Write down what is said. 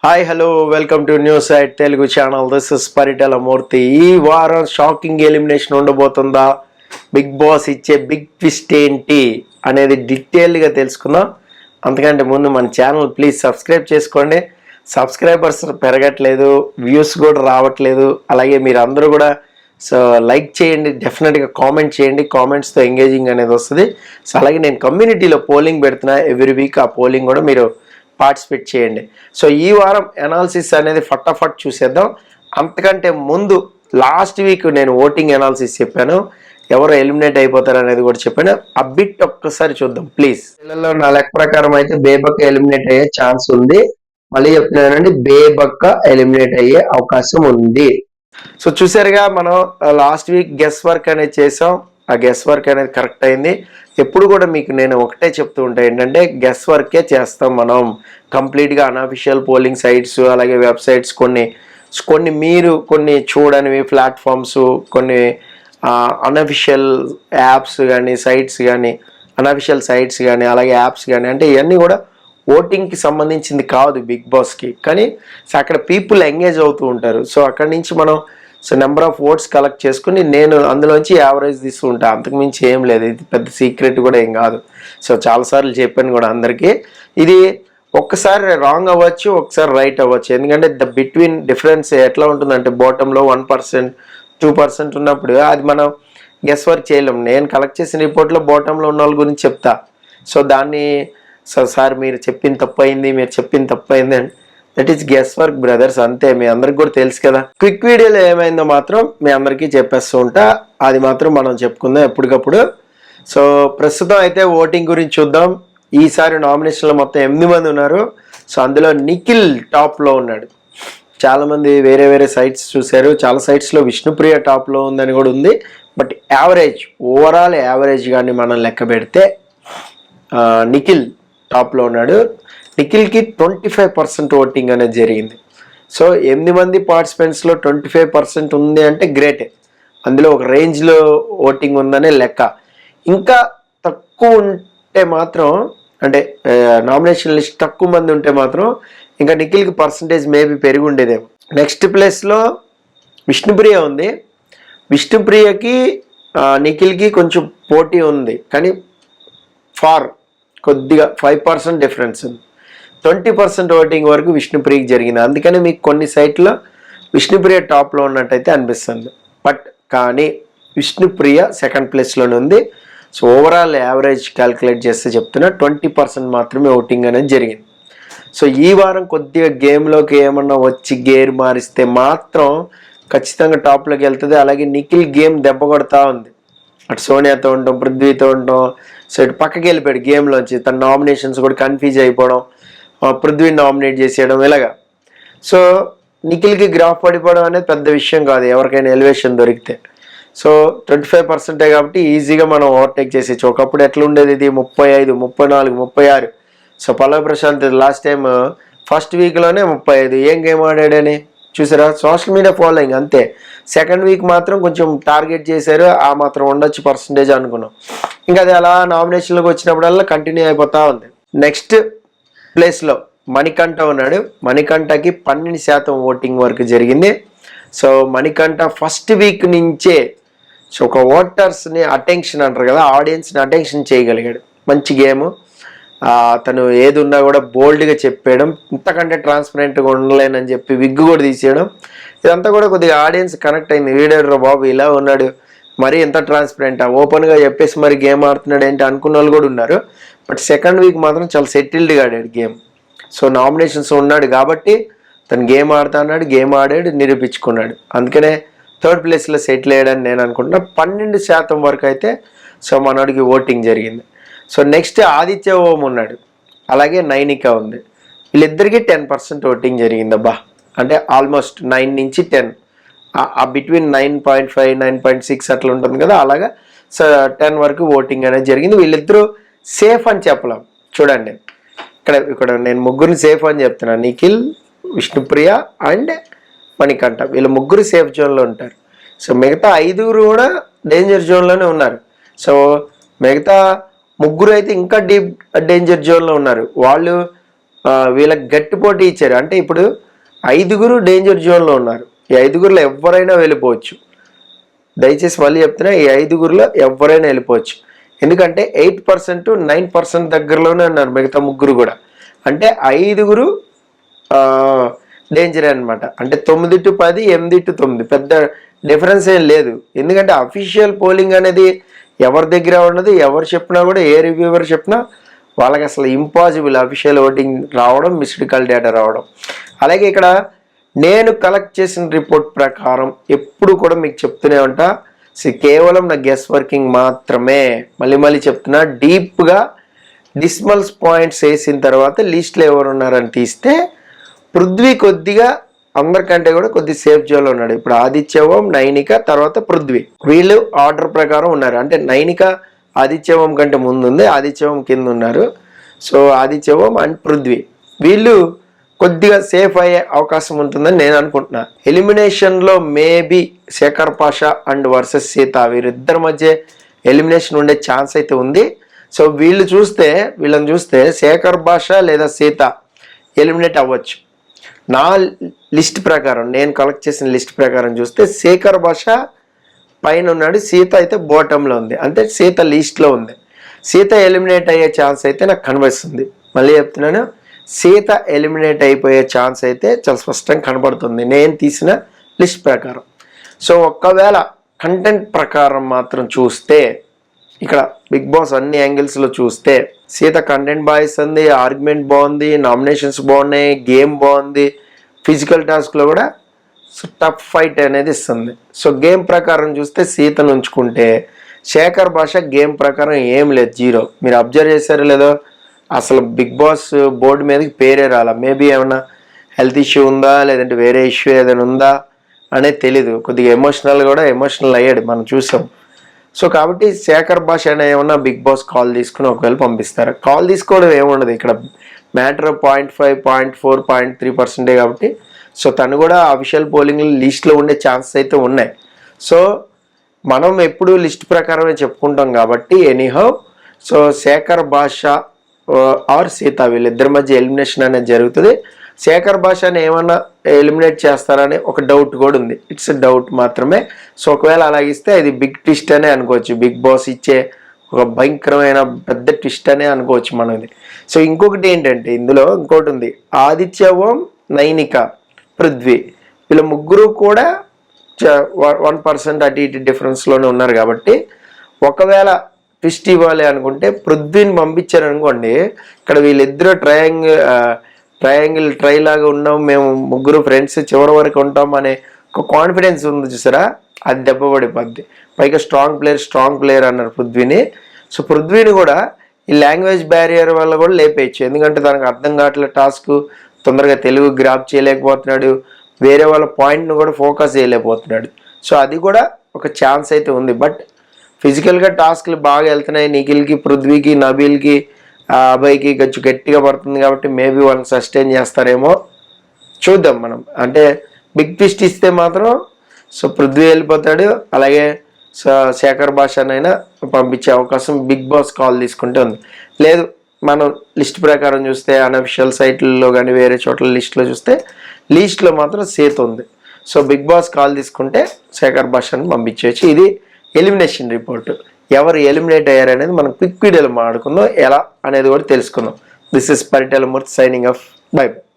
Hi hello welcome to news site Telugu channel. This is Paritala Murthy. ఈ వారం shocking elimination ఉండబోతుందా, Bigg Boss ఇచ్చే big twist ఏంటి అనేది డీటెయిల్గా తెలుసుకుందాం. అంతకంటే ముందు మన ఛానల్ ప్లీజ్ సబ్స్క్రైబ్ చేసుకోండి. సబ్స్క్రైబర్స్ పెరగట్లేదు, వ్యూస్ కూడా రావట్లేదు. అలాగే మీరు అందరూ కూడా లైక్ చేయండి, డెఫినెట్గా కామెంట్ చేయండి. కామెంట్స్తో ఎంగేజింగ్ అనేది వస్తుంది. సో అలాగే నేను కమ్యూనిటీలో పోలింగ్ పెడుతున్నా ఎవ్రీ వీక్. ఆ పోలింగ్ కూడా మీరు పార్టిసిపేట్ చేయండి. సో ఈ వారం అనాలిసిస్ అనేది ఫటాఫట్ చూసేద్దాం. అంతకంటే ముందు లాస్ట్ వీక్ నేను ఓటింగ్ అనాలిసిస్ చెప్పాను, ఎవరు ఎలిమినేట్ అయిపోతారు అనేది కూడా చెప్పాను. ఆ బిట్ ఒక్కసారి చూద్దాం ప్లీజ్. పిల్లల్లో నా లెక్క ప్రకారం అయితే బేబక్క ఎలిమినేట్ అయ్యే ఛాన్స్ ఉంది. మళ్ళీ చెప్తున్నానండి, బేబక్క ఎలిమినేట్ అయ్యే అవకాశం ఉంది. సో చూసారుగా, మనం లాస్ట్ వీక్ గెస్ వర్క్ అనేది చేసాం. ఆ గెస్ వర్క్ అనేది కరెక్ట్ అయింది. ఎప్పుడు కూడా మీకు నేను ఒకటే చెప్తూ ఉంటా, ఏంటంటే గెస్ వర్కే చేస్తాం మనం. కంప్లీట్గా అన్అఫిషియల్ పోలింగ్ సైట్స్, అలాగే వెబ్సైట్స్, కొన్ని మీరు కొన్ని చూడనివి ప్లాట్ఫామ్స్, కొన్ని అన్అఫిషియల్ యాప్స్ కానీ సైట్స్ కానీ, అన్అఫిషియల్ సైట్స్ కానీ, అలాగే యాప్స్ కానీ, అంటే ఇవన్నీ కూడా ఓటింగ్కి సంబంధించింది కాదు బిగ్ బాస్కి. కానీ సో అక్కడ పీపుల్ ఎంగేజ్ అవుతూ ఉంటారు. సో అక్కడి నుంచి మనం నెంబర్ ఆఫ్ ఓట్స్ కలెక్ట్ చేసుకుని నేను అందులోంచి యావరేజ్ తీస్తూ ఉంటాను. అంతకుమించి ఏం లేదు, ఇది పెద్ద సీక్రెట్ కూడా ఏం కాదు. సో చాలాసార్లు చెప్పాను కూడా అందరికీ. ఇది ఒక్కసారి రాంగ్ అవ్వచ్చు, ఒకసారి రైట్ అవ్వచ్చు. ఎందుకంటే బిట్వీన్ డిఫరెన్స్ ఎట్లా ఉంటుందంటే, బాటంలో 1%, 2% ఉన్నప్పుడు అది మనం గెస్ వర్క్ చేయలేం. నేను కలెక్ట్ చేసిన రిపోర్ట్లో బాటంలో ఉన్న వాళ్ళ గురించి చెప్తా. సో దాన్ని సార్ మీరు చెప్పింది తప్పైంది, మీరు చెప్పింది తప్పైంది అని, that is guess work brothers, అంతే. మీ అందరికి కూడా తెలుసు కదా. క్విక్ వీడియోలో ఏమైందో మాత్రం మీ అందరికీ చెప్పేస్తూ ఉంటా, అది మాత్రం మనం చెప్పుకుందాం ఎప్పటికప్పుడు. సో ప్రస్తుతం అయితే ఓటింగ్ గురించి చూద్దాం. ఈసారి నామినేషన్లో మొత్తం 8 మంది ఉన్నారు. సో అందులో నిఖిల్ టాప్లో ఉన్నాడు. చాలామంది వేరే వేరే సైట్స్ చూశారు, చాలా సైట్స్లో విష్ణుప్రియ టాప్లో ఉందని కూడా ఉంది. బట్ యావరేజ్, ఓవరాల్ యావరేజ్ కానీ మనం లెక్క పెడితే నిఖిల్ టాప్లో ఉన్నాడు. నిఖిల్కి 25% ఓటింగ్ అనేది జరిగింది. సో 8 మంది పార్టిసిపెంట్స్లో 25% ఉంది అంటే గ్రేటే. అందులో ఒక రేంజ్లో ఓటింగ్ ఉందనే లెక్క. ఇంకా తక్కువ ఉంటే మాత్రం, అంటే నామినేషన్ లిస్ట్ తక్కువ మంది ఉంటే మాత్రం ఇంకా నిఖిల్కి పర్సంటేజ్ మేబీ పెరిగి ఉండేదేమో. నెక్స్ట్ ప్లేస్లో విష్ణుప్రియ ఉంది. విష్ణుప్రియకి నిఖిల్కి కొంచెం పోటీ ఉంది, కానీ కొద్దిగా 5% డిఫరెన్స్ ఉంది. 20% ఓటింగ్ వరకు విష్ణుప్రియకి జరిగింది. అందుకని మీకు కొన్ని సైట్లో విష్ణుప్రియ టాప్లో ఉన్నట్టయితే అనిపిస్తుంది. బట్ కానీ విష్ణుప్రియ సెకండ్ ప్లేస్లోనే ఉంది. సో ఓవరాల్ యావరేజ్ క్యాలిక్యులేట్ చేస్తే చెప్తున్నా 20% మాత్రమే ఓటింగ్ అనేది జరిగింది. సో ఈ వారం కొద్దిగా గేమ్లోకి ఏమన్నా వచ్చి గేర్ మారిస్తే మాత్రం ఖచ్చితంగా టాప్లోకి వెళ్తుంది. అలాగే నిఖిల్ గేమ్ దెబ్బ కొడతా ఉంది. అటు సోనియాతో ఉండటం, పృథ్వీతో ఉండటం, సో ఇటు పక్కకి వెళ్ళిపోయాడు గేమ్లోంచి. తన నామినేషన్స్ కూడా కన్ఫ్యూజ్ అయిపోవడం, పృథ్వీని నామినేట్ చేసేయడం, ఇలాగా. సో నిఖిల్కి గ్రాఫ్ పడిపోవడం అనేది పెద్ద విషయం కాదు ఎవరికైనా ఎలివేషన్ దొరికితే. సో 25% కాబట్టి ఈజీగా మనం ఓవర్టేక్ చేసేయచ్చు. ఒకప్పుడు ఎట్లా ఉండేది, ఇది 35, 34, 36. సో పల్లవి ప్రశాంత్ లాస్ట్ టైం ఫస్ట్ వీక్లోనే 35. ఏం గేమ్ ఆడాడని చూసారా? సోషల్ మీడియా ఫాలోయింగ్ అంతే. సెకండ్ వీక్ మాత్రం కొంచెం టార్గెట్ చేశారు, ఆ మాత్రం ఉండొచ్చు పర్సంటేజ్ అనుకున్నాం. ఇంకా అది అలా నామినేషన్లోకి వచ్చినప్పుడల్లా కంటిన్యూ అయిపోతూ ఉంది. నెక్స్ట్ ప్లేస్లో మణికంఠ ఉన్నాడు. మణికంఠకి 12% ఓటింగ్ వరకు జరిగింది. సో మణికంఠ ఫస్ట్ వీక్ నుంచే సో ఒక ఓటర్స్ని అటెన్షన్ అంటారు కదా, ఆడియన్స్ని అటెన్షన్ చేయగలిగాడు. మంచి గేమ్. తను ఏది ఉన్నా కూడా బోల్డ్గా చెప్పేయడం, ఇంతకంటే ట్రాన్స్పరెంట్గా ఉండలేనని చెప్పి విగ్గు కూడా తీసేయడం, ఇదంతా కూడా కొద్దిగా ఆడియన్స్ కనెక్ట్ అయింది. వీడాడు బాబు ఇలా ఉన్నాడు, మరి ఎంత ట్రాన్స్పరెంటా, ఓపెన్గా చెప్పేసి మరి గేమ్ ఆడుతున్నాడు ఏంటి అనుకున్న వాళ్ళు కూడా ఉన్నారు. బట్ సెకండ్ వీక్ మాత్రం చాలా సెటిల్డ్గా ఆడాడు గేమ్. సో నామినేషన్స్ ఉన్నాడు కాబట్టి తను గేమ్ ఆడుతా అన్నాడు, గేమ్ ఆడాడు, నిరూపించుకున్నాడు. అందుకనే థర్డ్ ప్లేస్లో సెటిల్ అయ్యాడని నేను అనుకుంటున్నా. 12% వరకు అయితే సో మనోడికి ఓటింగ్ జరిగింది. సో నెక్స్ట్ ఆదిత్య ఓం ఉన్నాడు, అలాగే నైనిక ఉంది. వీళ్ళిద్దరికీ 10% ఓటింగ్ జరిగింది. అబ్బా, అంటే ఆల్మోస్ట్ 9 నుంచి 10, ఆ బిట్వీన్ 9.5, 9.6 అట్లా ఉంటుంది కదా, అలాగా. సో 10 వరకు ఓటింగ్ అనేది జరిగింది. వీళ్ళిద్దరూ సేఫ్ అని చెప్పలేం. చూడండి, ఇక్కడ నేను ముగ్గురిని సేఫ్ అని చెప్తున్నాను. నిఖిల్, విష్ణుప్రియ అండ్ మణికంఠ, వీళ్ళు ముగ్గురు సేఫ్ జోన్లో ఉంటారు. సో మిగతా 5 కూడా డేంజర్ జోన్లోనే ఉన్నారు. సో మిగతా ముగ్గురు అయితే ఇంకా డీప్ డేంజర్ జోన్లో ఉన్నారు. వాళ్ళు వీళ్ళకి గట్టి పోటీ ఇచ్చారు. అంటే ఇప్పుడు 5 డేంజర్ జోన్లో ఉన్నారు. ఈ 5 ఎవరైనా వెళ్ళిపోవచ్చు. దయచేసి మళ్ళీ చెప్తున్నా, ఈ 5 ఎవరైనా వెళ్ళిపోవచ్చు. ఎందుకంటే 8% 9% దగ్గరలోనే ఉన్నారు మిగతా 3 కూడా. అంటే 5 డేంజర్ అనమాట. అంటే 9-10, 8-9 పెద్ద డిఫరెన్స్ ఏం లేదు. ఎందుకంటే అఫీషియల్ పోలింగ్ అనేది ఎవరి దగ్గర ఉన్నది, ఎవరు చెప్పినా కూడా, ఏ రివ్యూవర్ చెప్పినా వాళ్ళకి అసలు ఇంపాసిబుల్ అఫీషియల్ ఓటింగ్ రావడం, మిస్డ్ కాల్ డేటా రావడం. అలాగే ఇక్కడ నేను కలెక్ట్ చేసిన రిపోర్ట్ ప్రకారం ఎప్పుడు కూడా మీకు చెప్తూనే ఉంటా, కేవలం నా గెస్ వర్కింగ్ మాత్రమే. మళ్ళీ చెప్తున్నా, డీప్గా డిస్మల్స్ పాయింట్స్ వేసిన తర్వాత లిస్ట్లో ఎవరు ఉన్నారని తీస్తే పృథ్వీ కొద్దిగా అందరికంటే కూడా కొద్ది సేఫ్ జోన్లో ఉన్నాడు. ఇప్పుడు ఆదిత్య ఓం, నైనిక, తర్వాత పృథ్వీ, వీళ్ళు ఆర్డర్ ప్రకారం ఉన్నారు. అంటే నైనిక ఆదిత్య ఓం కంటే ముందు ఉంది, ఆదిత్య ఓం కింద ఉన్నారు. సో ఆదిత్య ఓం అండ్ పృథ్వీ వీళ్ళు కొద్దిగా సేఫ్ అయ్యే అవకాశం ఉంటుందని నేను అనుకుంటున్నా. ఎలిమినేషన్లో maybe Shekhar Basha and versus Seetha వీరిద్దరి మధ్య ఎలిమినేషన్ ఉండే ఛాన్స్ అయితే ఉంది. సో వీళ్ళని చూస్తే శేఖర్ పాషా లేదా సీత ఎలిమినేట్ అవ్వచ్చు. నా లిస్ట్ ప్రకారం, నేను కలెక్ట్ చేసిన లిస్ట్ ప్రకారం చూస్తే శేఖర్ పాషా పైన ఉన్నాడు, సీత అయితే బాటంలో ఉంది. అంటే సీత లిస్ట్లో ఉంది. సీత ఎలిమినేట్ అయ్యే ఛాన్స్ అయితే నాకు కనిపిస్తుంది. మళ్ళీ చెప్తున్నాను, సీత ఎలిమినేట్ అయిపోయే ఛాన్స్ అయితే చాలా స్పష్టంగా కనబడుతుంది నేను తీసిన లిస్ట్ ప్రకారం. సో ఒకవేళ కంటెంట్ ప్రకారం మాత్రం చూస్తే, ఇక్కడ బిగ్ బాస్ అన్ని యాంగిల్స్లో చూస్తే సీత కంటెంట్ బాగా ఇస్తుంది, ఆర్గ్యుమెంట్ బాగుంది, నామినేషన్స్ బాగున్నాయి, గేమ్ బాగుంది, ఫిజికల్ టాస్క్లో కూడా టఫ్ ఫైట్ అనేది ఇస్తుంది. సో గేమ్ ప్రకారం చూస్తే సీతను ఉంచుకుంటే శేఖర్ భాష గేమ్ ప్రకారం ఏం లేదు, 0. మీరు అబ్జర్వ్ చేశారో లేదో, అసలు బిగ్ బాస్ బోర్డు మీదకి పేరే రాలా. మేబీ ఏమన్నా హెల్త్ ఇష్యూ ఉందా, లేదంటే వేరే ఇష్యూ ఏదైనా ఉందా అనేది తెలీదు. కొద్దిగా ఎమోషనల్ అయ్యాడు, మనం చూసాం. సో కాబట్టి శేఖర్ భాష అనే ఏమన్నా బిగ్ బాస్ కాల్ తీసుకుని ఒకవేళ పంపిస్తారు. కాల్ తీసుకోవడం ఏముండదు ఇక్కడ, మ్యాటర్ 0.5, 0.4, 0.3% కాబట్టి. సో తను కూడా అఫీషియల్ పోలింగ్ లిస్ట్లో ఉండే ఛాన్సెస్ అయితే ఉన్నాయి. సో మనం ఎప్పుడు లిస్ట్ ప్రకారమే చెప్పుకుంటాం కాబట్టి ఎనీహౌ. సో శేఖర్ భాష ఆర్ సీత వీళ్ళిద్దరి మధ్య ఎలిమినేషన్ అనేది జరుగుతుంది. శేఖర్ భాషని ఏమన్నా ఎలిమినేట్ చేస్తారని ఒక డౌట్ కూడా ఉంది. ఇట్స్ డౌట్ మాత్రమే. సో ఒకవేళ అలాగిస్తే ఇది బిగ్ ట్విస్ట్ అనే అనుకోవచ్చు, బిగ్ బాస్ ఇచ్చే ఒక భయంకరమైన పెద్ద ట్విస్ట్ అనే అనుకోవచ్చు మనం ఇది. సో ఇంకొకటి ఏంటంటే, ఇందులో ఇంకోటి ఉంది, ఆదిత్య ఓం, నైనిక, పృథ్వీ వీళ్ళ 3 కూడా 1% అటు ఇటు డిఫరెన్స్లోనే ఉన్నారు. కాబట్టి ఒకవేళ ట్విస్ట్ ఇవ్వాలి అనుకుంటే పృథ్వీని పంపించారనుకోండి, ఇక్కడ వీళ్ళిద్దరూ ట్రయాంగిల్ ట్రై లాగా ఉన్నాం, మేము 3 ఫ్రెండ్స్ చివరి వరకు ఉంటాం అనే ఒక కాన్ఫిడెన్స్ ఉంది చూసారా, అది దెబ్బపడిపోద్ది. పైగా స్ట్రాంగ్ ప్లేయర్ అన్నారు పృథ్వీని. సో పృథ్వీని కూడా ఈ లాంగ్వేజ్ బ్యారియర్ వల్ల కూడా లేపేయచ్చు. ఎందుకంటే తనకు అర్థం కావట్లేదు, టాస్క్ తొందరగా తెలుగు గ్రాప్ చేయలేకపోతున్నాడు, వేరే వాళ్ళ పాయింట్ను కూడా ఫోకస్ చేయలేకపోతున్నాడు. సో అది కూడా ఒక ఛాన్స్ అయితే ఉంది. బట్ ఫిజికల్గా టాస్క్లు బాగా వెళ్తున్నాయి, నిఖిల్కి, పృథ్వీకి, నబీల్కి, అభయ్కి గట్టిగా పడుతుంది కాబట్టి మేబీ వాళ్ళని సస్టైన్ చేస్తారేమో, చూద్దాం మనం. అంటే బిగ్ ట్విస్ట్ ఇస్తే మాత్రం సో పృథ్వీ వెళ్ళిపోతాడు, అలాగే శేఖర్ భాషనైనా పంపించే అవకాశం బిగ్ బాస్ కాల్ తీసుకుంటే ఉంది. లేదు మనం లిస్ట్ ప్రకారం చూస్తే అన్అఫిషియల్ సైట్లలో కానీ వేరే చోట్ల లిస్ట్లో చూస్తే లిస్ట్లో మాత్రం సీత ఉంది. సో బిగ్ బాస్ కాల్ తీసుకుంటే శేఖర్ భాషను పంపించవచ్చు. ఇది ఎలిమినేషన్ రిపోర్ట్. ఎవరు ఎలిమినేట్ అయ్యారు అనేది మనం క్విక్ వీడియోలో మాట్లాడుకుందాం, ఎలా అనేది కూడా తెలుసుకుందాం. This is Paritala Murthy signing off. By.